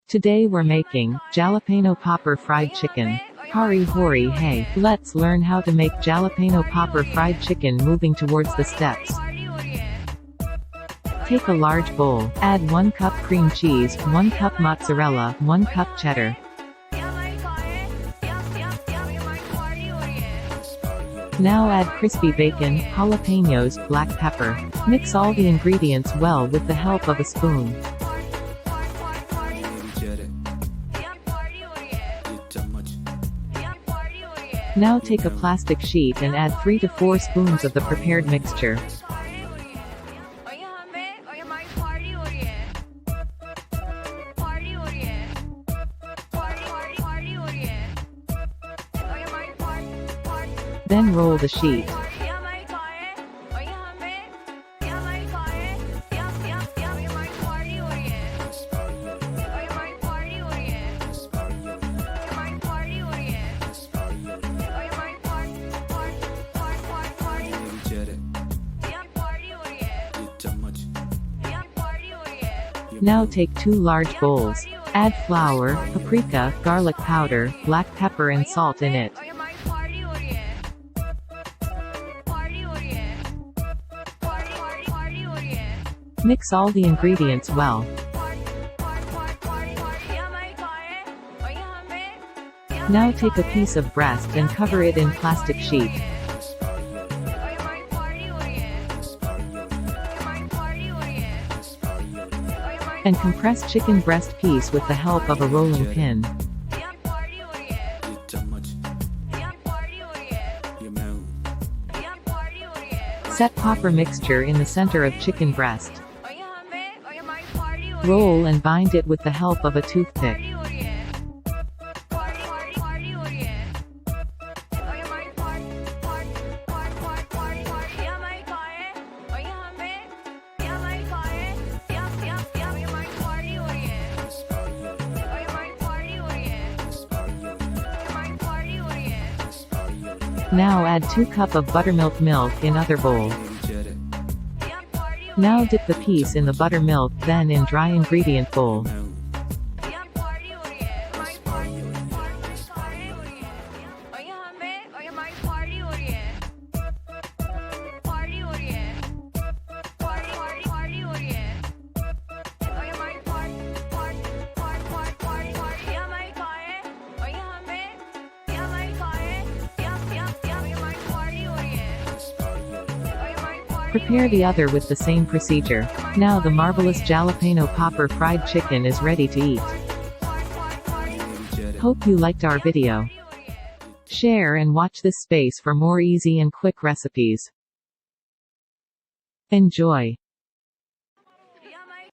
Today we're making Jalapeño popper fried chicken. Hurry hurry hey, let's learn how to make Jalapeño popper fried chicken. Moving towards the steps. Take a large bowl, add 1 cup cream cheese, 1 cup mozzarella, 1 cup cheddar. Now add crispy bacon, jalapeños, black pepper. Mix all the ingredients well with the help of a spoon. Now take a plastic sheet and add 3 to 4 spoons of the prepared mixture. Then roll the sheet. Now take 2 large bowls. Add flour, paprika, garlic powder, black pepper and salt in it. Mix all the ingredients well. Now take a piece of breast and cover it in plastic sheet. And compress chicken breast piece with the help of a rolling pin. Set popper mixture in the center of chicken breast. Roll and bind it with the help of a toothpick. Now add 2 cups of buttermilk milk in other bowl. Now dip the piece in the buttermilk, then in dry ingredient bowl. Prepare the other with the same procedure. Now the marvelous Jalapeño popper fried chicken is ready to eat. Hope you liked our video. Share and watch this space for more easy and quick recipes. Enjoy.